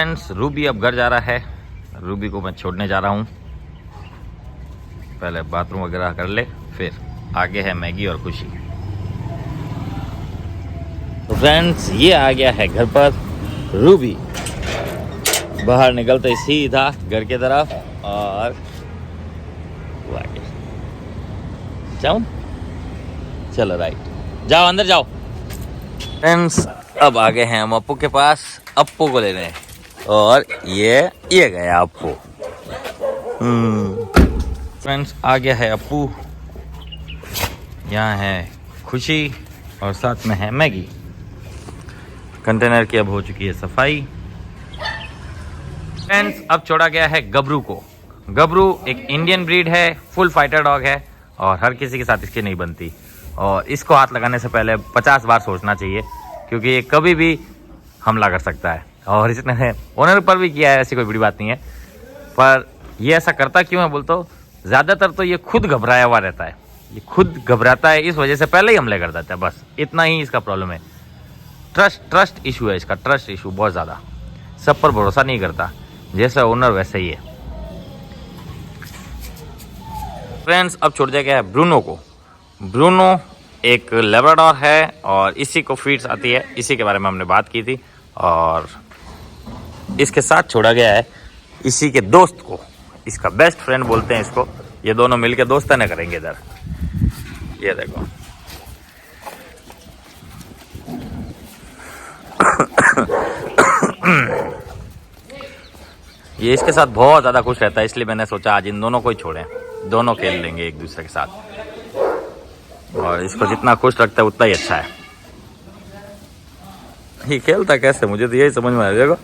Friends, Ruby अब घर जा रहा है। रूबी को मैं छोड़ने जा रहा हूँ। पहले बाथरूम वगैरह कर ले, फिर आगे है मैगी और खुशी। तो फ्रेंड्स, ये आ गया है घर पर रूबी। बाहर निकलते सीधा घर की तरफ और वो आ गया। जाऊँ? चलो राइट, जाओ अंदर जाओ। फ्रेंड्स, अब आ गए हैं हम अप्पू के पास, अप्पू को ले रहे हैं। और ये गया अप्पू। फ्रेंड्स, आ गया है अप्पू। यहाँ है खुशी और साथ में है मैगी। कंटेनर की अब हो चुकी है सफाई। फ्रेंड्स, अब छोड़ा गया है गबरू को। गबरू एक इंडियन ब्रीड है, फुल फाइटर डॉग है और हर किसी के साथ इसकी नहीं बनती। और इसको हाथ लगाने से पहले 50 बार सोचना चाहिए, क्योंकि ये कभी भी हमला कर सकता है। और इसने ओनर पर भी किया है, ऐसी कोई बड़ी बात नहीं है। पर ये ऐसा करता क्यों है बोल तो, ज़्यादातर तो ये खुद घबराया हुआ रहता है। ये खुद घबराता है, इस वजह से पहले ही हमले कर देता है। बस इतना ही इसका प्रॉब्लम है। ट्रस्ट इशू है इसका, ट्रस्ट इशू बहुत ज़्यादा। सब पर भरोसा नहीं करता, जैसा ओनर वैसे ही है। फ्रेंड्स, अब छोड़ दिया गया है ब्रूनो को। ब्रूनो एक लेब्राडोर है और इसी को फीड्स आती है, इसी के बारे में हमने बात की थी। और इसके साथ छोड़ा गया है इसी के दोस्त को, इसका बेस्ट फ्रेंड बोलते हैं इसको। ये दोनों मिलकर दोस्ताना करेंगे इधर। ये देखो ये इसके साथ बहुत ज़्यादा खुश रहता है, इसलिए मैंने सोचा आज इन दोनों को ही छोड़ें। दोनों खेल लेंगे एक दूसरे के साथ, और इसको जितना खुश रखता है उतना ही अच्छा है। ये खेलता कैसे, मुझे तो यही समझ में आया। देखो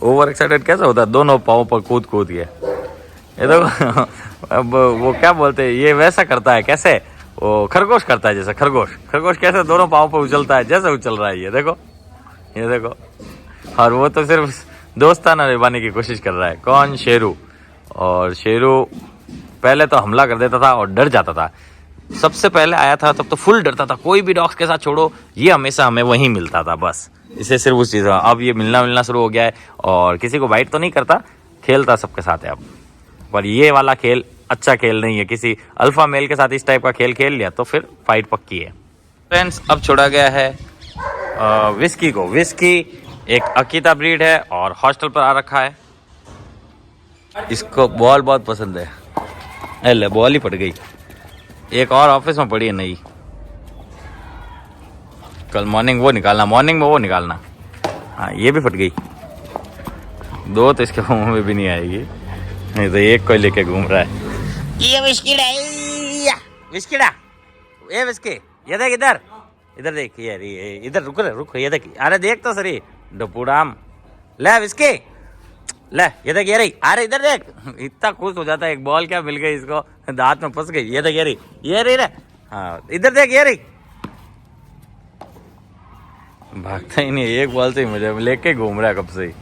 ओवर एक्साइटेड कैसे होता है, दोनों पाँव पर कूद के। ये देखो अब वो क्या बोलते हैं, ये वैसा करता है कैसे, वो खरगोश करता है जैसे। खरगोश कैसे दोनों पाँव पर उछलता है, जैसे उछल रहा है। ये देखो। और वो तो सिर्फ दोस्ताना निभाने की कोशिश कर रहा है। कौन? शेरू। और शेरू पहले तो हमला कर देता था और डर जाता था। सबसे पहले आया था तब तो फुल डरता था। कोई भी डॉग्स के साथ छोड़ो, ये हमेशा हमें वहीं मिलता था, बस इसे सिर्फ उस चीज़। अब ये मिलना शुरू हो गया है और किसी को बाइट तो नहीं करता, खेलता सबके साथ है अब। पर ये वाला खेल अच्छा खेल नहीं है। किसी अल्फा मेल के साथ इस टाइप का खेल खेल लिया तो फिर फाइट पक्की है। फ्रेंड्स, अब छोड़ा गया है विस्की को। विस्की एक अकीता ब्रीड है और हॉस्टल पर आ रखा है। इसको बॉल बहुत पसंद है। ले, बॉल ही पड़ गई। एक और ऑफिस में पड़ी है नई, कल मॉर्निंग में वो निकालना। हाँ, ये भी फट गई। दो तो इसके मुंह में भी नहीं आएगी, नहीं तो एक कोई लेके घूम रहा है। ये विस्किड़ा, ये विस्की, ये देख इधर देख। ये इधर रुक, ये देख। अरे देख तो सही डपुराम। ले विस्की, ले ये देख। ये रही, अरे इधर देख। इतना खुश हो जाता है, एक बॉल क्या मिल गई इसको, दांत में फंस गई। ये देख, ये रही रे। हाँ इधर देख, ये रही। भागता ही नहीं, एक बॉल से ही मुझे लेके घूम रहा है कब से ही।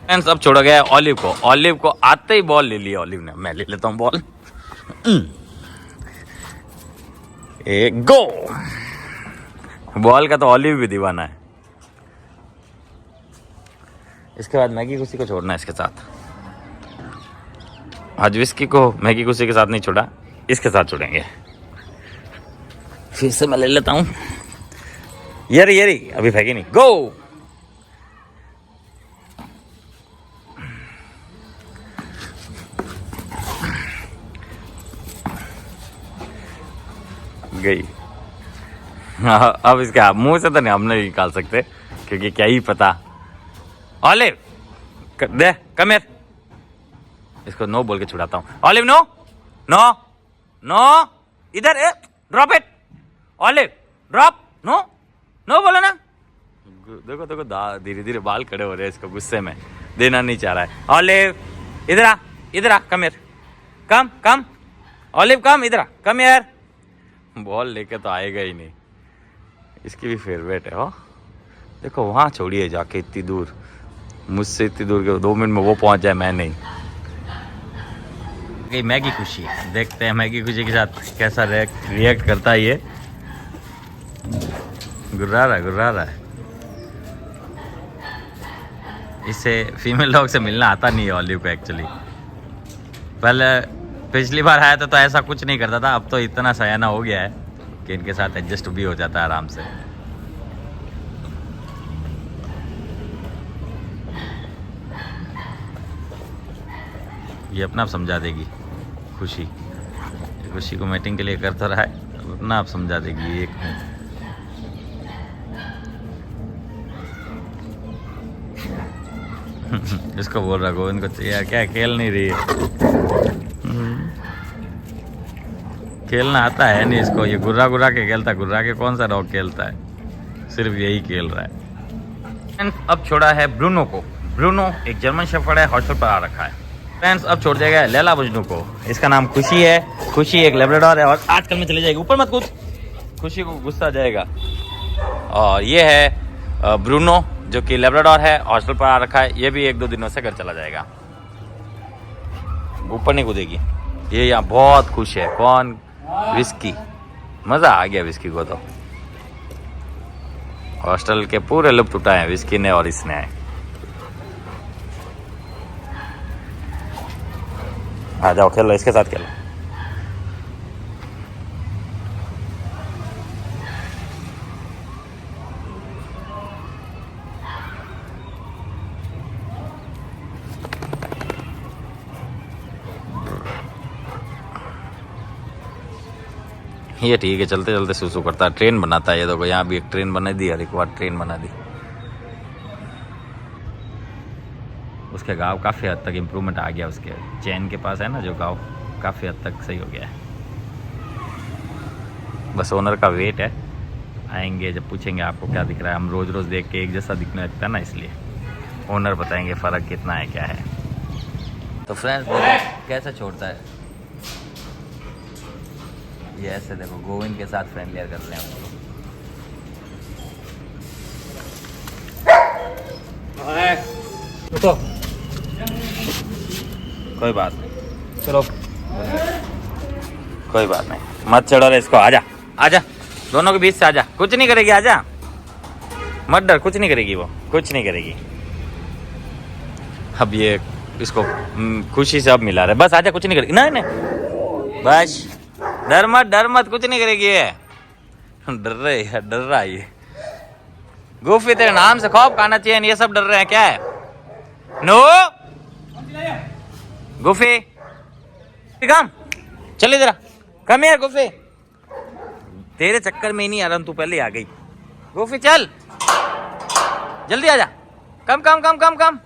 फ्रेंड्स, अब छोड़ा गया है ऑलिव को। ऑलिव को आते ही बॉल ले लिया ऑलिव ने। मैं ले लेता हूँ बॉल। एक गो। बॉल का तो ऑलिव भी दीवाना है। इसके बाद मैगी खुशी को छोड़ना है इसके साथ। आज विस्की को मैगी खुशी के साथ नहीं छोड़ा, इसके साथ छोड़ेंगे। फिर से मैं ले लेता हूँ। ये रही, अभी फेंकी नहीं। गो। गई। अब इसके मुंह से तो नहीं, हम नहीं निकाल सकते क्योंकि क्या ही पता। ऑलिव दे, कम हियर। इसको नो बोल के छुड़ाता हूँ। ऑलिव नो, इधर, drop it. Olive drop, no बोला ना। देखो धीरे धीरे बाल खड़े हो रहे हैं इसको, गुस्से में देना नहीं चाह रहा है। ऑलिव इधर आ, कम हियर, कम ऑलिव कम, इधर आ, कम हियर। बॉल लेके तो आएगा ही नहीं। इसकी भी फेवरेट है। हो देखो, वहाँ छोड़िए जाके इतनी दूर, मुझसे इतनी दूर के 2 मिनट में वो पहुँच जाए, मैं नहीं। मैगी खुशी, देखते हैं मैगी खुशी के साथ कैसा रिएक्ट करता है। ये गुर्रा रहा है। इससे फीमेल डॉग से मिलना आता नहीं है ऑलिव को एक्चुअली। पहले पिछली बार आया था तो ऐसा कुछ नहीं करता था, अब तो इतना सयाना हो गया है कि इनके साथ एडजस्ट भी हो जाता है आराम से। ये अपना आप समझा देगी खुशी, खुशी को मीटिंग के लिए कर तो रहा है, अपना आप समझा देगी। एक इसको बोल रहा गोविंद को यार क्या खेल नहीं रही है, खेलना आता है नहीं इसको, ये गुर्रा गुर्रा के खेलता है। गुर्रा के कौन सा डॉग खेलता है, सिर्फ यही खेल रहा है। अब छोड़ा है ब्रूनो को। ब्रूनो एक जर्मन शेफर्ड है, हॉस्टल पर आ रखा है। फ्रेंड्स अब छोड़ दिया गया है लैला मजनू को। इसका नाम खुशी है। खुशी एक लेब्राडोर है और आजकल में चली जाएगी, ऊपर मत कूद, खुशी को गुस्सा जाएगा। और ये है ब्रूनो जो कि लेब्राडोर है, हॉस्टल पर आ रखा है। ये भी 1-2 दिनों से घर चला जाएगा, ऊपर नहीं कूदेगी। ये यहाँ बहुत खुश है। कौन? विस्की। मज़ा आ गया विस्की को तो। हॉस्टल के पूरे लुप्त उठाए विस्की ने और इसने। आ जाओ खेलो, इसके साथ खेलो। ये ठीक है, चलते चलते सुसु करता है, ट्रेन बनाता है। ये देखो यहाँ भी एक ट्रेन बना दी और एक बार ट्रेन बना दी। उसके गाँव काफ़ी हद तक इम्प्रूवमेंट आ गया। उसके चैन के पास है ना जो गाँव, काफ़ी हद तक सही हो गया है। बस ओनर का वेट है, आएंगे जब पूछेंगे आपको क्या दिख रहा है। हम रोज़ रोज़ देख के एक जैसा दिखने लगता है ना, इसलिए ओनर बताएंगे फ़र्क कितना है क्या है। तो फ्रेंड्स देखो कैसे छोड़ता है ये, ऐसे देखो गोविंद के साथ फ्रेंडलियर कर रहे हैं उसको। कोई बात नहीं, चलो कोई बात नहीं, मत चढ़ो रे इसको। आजा आजा, दोनों के बीच से आजा, कुछ नहीं करेगी, आजा मत डर, कुछ नहीं करेगी वो, कुछ नहीं करेगी। अब ये इसको खुशी से अब मिला रहे, बस आजा, कुछ नहीं करेगी। नहीं नहीं बस, डर मत, कुछ नहीं करेगी ये। डर रहा है ये। गुफी तेरे नाम से खौफ खाना चाहिए, ये सब डर रहे हैं क्या है? नो गुफी कम, चल इधर, कम यार गुफी, तेरे चक्कर में ही नहीं आ रहा, तू पहले आ गई। गुफी चल जल्दी आजा, कम कम कम कम कम।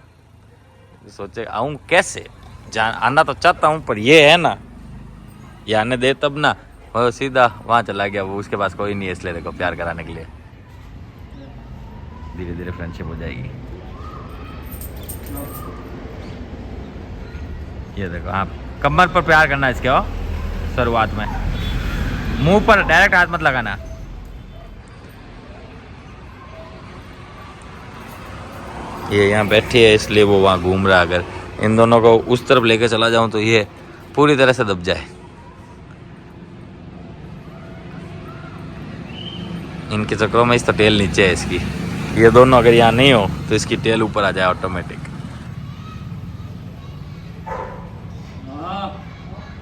सोचे आऊं कैसे, जान आना तो चाहता हूं पर ये है ना, ये आने दे तब ना। वो सीधा वहां चला गया, वो उसके पास कोई नहीं है, इसलिए देखो प्यार कराने के लिए। धीरे धीरे फ्रेंडशिप हो जाएगी। ये देखो आप कमर पर प्यार करना इसके, हो शुरुआत में, मुंह पर डायरेक्ट हाथ मत लगाना। ये यहाँ बैठी है इसलिए वो वहाँ घूम रहा है। अगर इन दोनों को उस तरफ लेकर चला जाऊं तो ये पूरी तरह से दब जाए। इनके चक्करों में इस तो टेल नीचे है इसकी। ये दोनों अगर यहाँ नहीं हो तो इसकी टेल ऊपर आ जाए ऑटोमेटिक।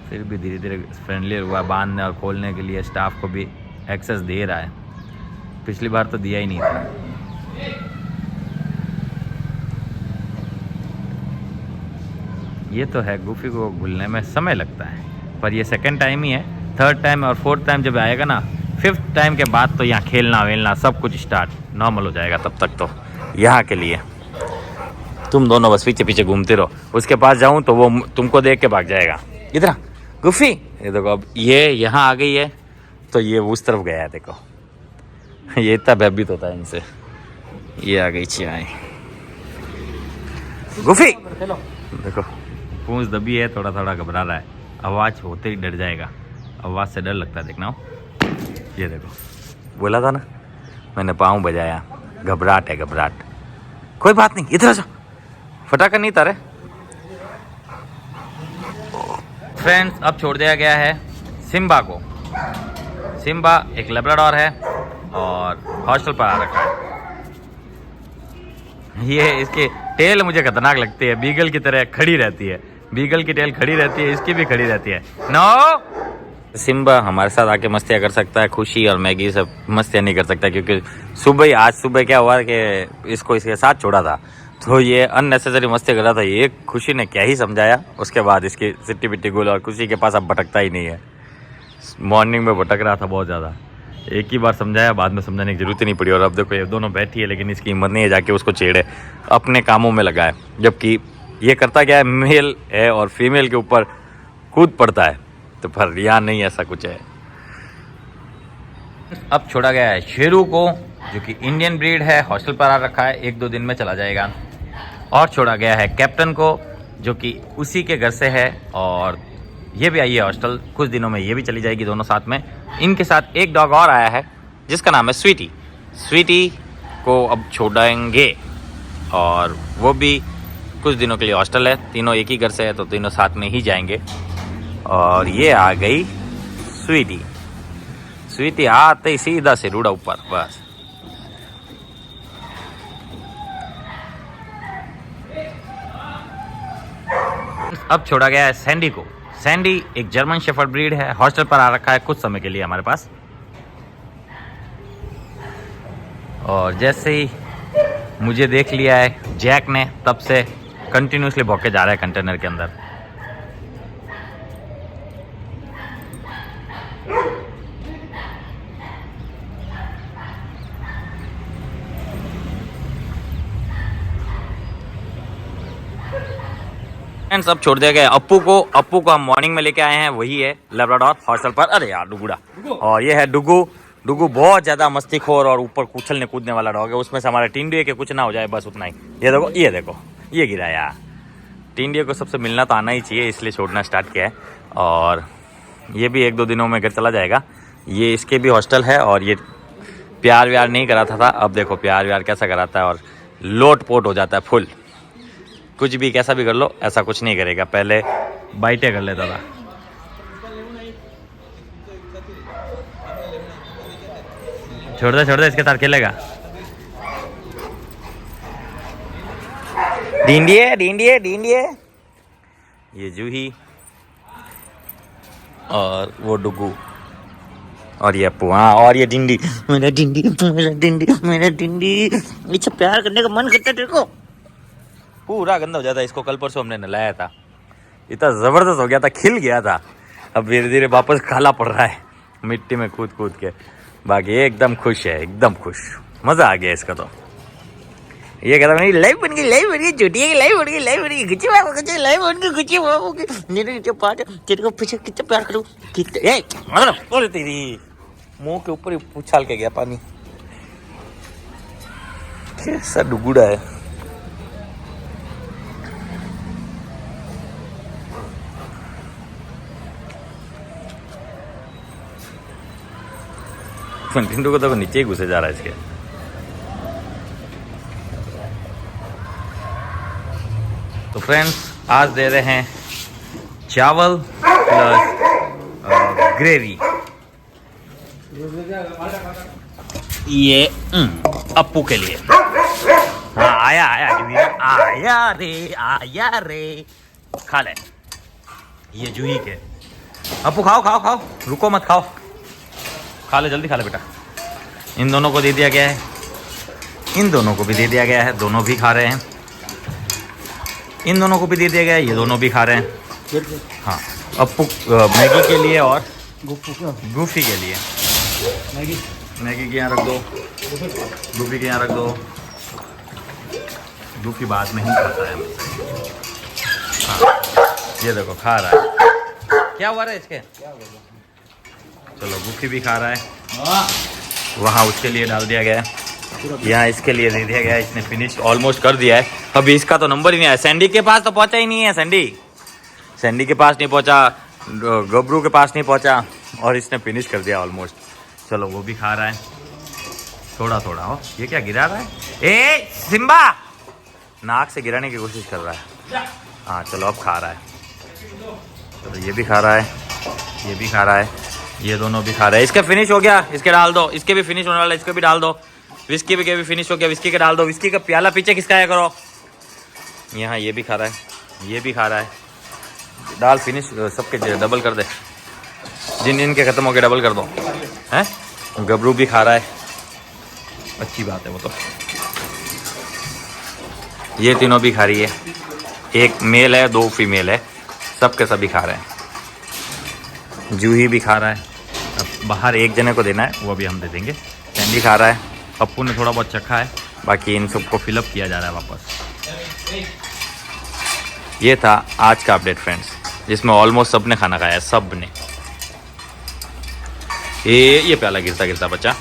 फिर भी धीरे धीरे फ्रेंडली हुआ, बांधने और खोलने के लिए स्टाफ को भी एक्सेस दे रहा है। पिछली बार तो दिया ही नहीं था। ये तो है, गुफी को घुलने में समय लगता है, पर ये सेकंड टाइम ही है। थर्ड टाइम और फोर्थ टाइम जब आएगा ना, फिफ्थ टाइम के बाद तो यहाँ खेलना वेलना सब कुछ स्टार्ट नॉर्मल हो जाएगा। तब तक तो यहाँ के लिए तुम दोनों बस पीछे पीछे घूमते रहो। उसके पास जाऊँ तो वो तुमको देख के भाग जाएगा। इधर गुफी, ये देखो अब ये यहाँ आ गई है तो ये उस तरफ गया है। देखो ये इतना भयभीत होता है इनसे। ये आ गई चियाई गुफी, देखो पूंछ दबी है, थोड़ा थोड़ा घबरा रहा है। आवाज़ होते ही डर जाएगा, आवाज़ से डर लगता है। देखना ये देखो, बोला था ना मैंने, पाँव बजाया, घबराहट है घबराहट। कोई बात नहीं, इधर आ जाओ, फटाका नहीं तारे। फ्रेंड्स अब छोड़ दिया गया है सिम्बा को। सिम्बा एक लेब्राडोर है और हॉस्टल पर आ रखा है। ये इसकी टेल मुझे खतरनाक लगती है, बीगल की तरह खड़ी रहती है। बीगल की टेल खड़ी रहती है, इसकी भी खड़ी रहती है। नो सिम्बा हमारे साथ आके मस्तियाँ कर सकता है, खुशी और मैगी सब मस्तियाँ नहीं कर सकता, क्योंकि आज सुबह क्या हुआ कि इसको इसके साथ छोड़ा था, तो ये अननेसेसरी मस्ती कर रहा था। ये खुशी ने क्या ही समझाया, उसके बाद इसकी सिट्टी पिट्टी गुल, और खुशी के पास अब भटकता ही नहीं है। मॉर्निंग में भटक रहा था बहुत ज़्यादा, एक ही बार समझाया, बाद में समझाने की जरूरत ही नहीं पड़ी। और अब देखो ये दोनों बैठी है, लेकिन इसकी हिम्मत नहीं है जाके उसको छेड़े, अपने कामों में लगा है। जबकि ये करता क्या है, मेल है और फीमेल के ऊपर कूद पड़ता है, तो पर यहाँ नहीं ऐसा कुछ है। अब छोड़ा गया है शेरू को, जो कि इंडियन ब्रीड है, हॉस्टल पर आ रखा है, 1-2 दिन में चला जाएगा। और छोड़ा गया है कैप्टन को, जो कि उसी के घर से है, और ये भी आई है हॉस्टल, कुछ दिनों में ये भी चली जाएगी, दोनों साथ में। इनके साथ एक डॉग और आया है जिसका नाम है स्वीटी। स्वीटी को अब छोड़ेंगे, और वो भी कुछ दिनों के लिए हॉस्टल है, तीनों एक ही घर से है, तो तीनों साथ में ही जाएंगे। और ये आ गई स्वीटी। स्वीटी आते ही सीधा से रूड़ा ऊपर, बस। अब छोड़ा गया है सैंडी को। सैंडी एक जर्मन शेफर्ड ब्रीड है, हॉस्टल पर आ रखा है कुछ समय के लिए हमारे पास। और जैसे ही मुझे देख लिया है जैक ने, तब से कंटिन्यूसली भौंके जा रहा है कंटेनर के अंदर। फ्रेंड्स अब छोड़ दिया गया अप्पू को। अप्पू को हम मॉर्निंग में लेके आए हैं, वही है लेब्राडोर हॉस्टल पर। अरे यार डुगुड़ा। और ये है डुगू। डुगू बहुत ज्यादा मस्तीखोर और ऊपर उछलने कूदने वाला डॉग है। उसमें से हमारे टिंडिये के कुछ ना हो जाए, बस उतना ही। ये देखो ये देखो, ये गिरा यार। टिंडिये को सबसे मिलना तो आना ही चाहिए, इसलिए छोड़ना स्टार्ट किया है। और ये भी 1-2 दिनों में घर चला जाएगा। ये इसके भी हॉस्टल है, और ये प्यार व्यार नहीं कराता था, अब देखो प्यार व्यार कैसा कराता है, और लोट पोट हो जाता है फुल। कुछ भी कैसा भी कर लो, ऐसा कुछ नहीं करेगा, पहले बाइटें कर लेता था। छोड़ दे इसके साथ खेलेगा। ढींडिये ढींडिये ढींडिये। ये जूही और वो डुगू और ये अप्पू। हाँ, और ये ढिंडी। मेरा ढिंडी मेरा ढिंडी मेरा ढिंडी। इससे प्यार करने का मन करता है तेरे को। पूरा गंदा हो जाता है इसको। कल परसों हमने नहलाया था, इतना जबरदस्त हो गया था, खिल गया था। अब धीरे धीरे वापस काला पड़ रहा है मिट्टी में कूद कूद के। बाकी एकदम खुश है, एकदम खुश, मजा आ गया इसका। तो ये कहता मेरी लाइफ बन गई झूठी है, लाइफ बन गई गुच्ची बाबू गुच्ची लाइफ बन गई गुच्ची बाबू की। मेरे जो पार्ट तेरे को पीछे कितना प्यार करूं, कितना ए बोल तेरी मुंह के ऊपर ही उछाल के गया पानी। कैसा डुगुड़ा है। टिंडू को तो नीचे ही घुसे जा रहा है इसके। तो फ्रेंड्स आज दे रहे हैं चावल प्लस ग्रेवी। ये अप्पू के लिए। हाँ आया रे खा ले। ये जूही के। अप्पू खाओ रुको मत, खाओ खा ले, जल्दी खा ले बेटा। इन दोनों को दे दिया गया है, इन दोनों को भी दे दिया गया है, दोनों भी खा रहे हैं। इन दोनों को भी दे दिया गया है, ये दोनों भी खा रहे हैं। हाँ अप्पू मैगी के लिए और गूफी के लिए। मैगी के यहाँ रख दो, गूफी के यहाँ रख दो। गूफी बाद में ही खाता है। हाँ ये देखो खा रहा है। क्या हुआ रहा है इसके? चलो गूफी भी खा रहा है। वहाँ उसके लिए डाल दिया गया है, यहाँ इसके लिए दे दिया गया है। इसने फिनिश ऑलमोस्ट कर दिया है। अभी इसका तो नंबर ही नहीं आया। सैंडी के पास तो पहुँचा ही नहीं है। सैंडी के पास नहीं पहुँचा, गबरू के पास नहीं पहुँचा, और इसने फिनिश कर दिया ऑलमोस्ट। चलो वो भी खा रहा है थोड़ा थोड़ा। हो ये क्या गिरा रहा है? ए सिम्बा, नाक से गिराने की कोशिश कर रहा है। हाँ चलो अब खा रहा है। चलो ये भी खा रहा है, ये भी खा रहा है, ये दोनों भी खा रहे हैं। इसका फिनिश हो गया, इसके डाल दो। इसके भी फिनिश होने वाला है, इसके भी डाल दो। विस्की भी फिनिश हो गया, विस्की का डाल दो। विस्की का प्याला पीछे किसका है करो। यहाँ ये भी खा रहा है, ये भी खा रहा है। डाल फिनिश सबके डबल कर दे, जिन इनके खत्म हो गए डबल कर दो। हैं गबरू भी खा रहा है, अच्छी बात है वो तो। ये तीनों भी खा रही है, एक मेल है 2 फीमेल है, सबके सभी खा रहे हैं। जूही भी खा रहा है। अब बाहर एक जने को देना है, वो भी हम दे देंगे। कैंडी खा रहा है, पप्पू ने थोड़ा बहुत चखा है, बाकी इन सबको फिलअप किया जा रहा है वापस। ये था आज का अपडेट फ्रेंड्स, जिसमें ऑलमोस्ट सब ने खाना खाया है, सब ने। ये प्याला गिरता गिरता बचा।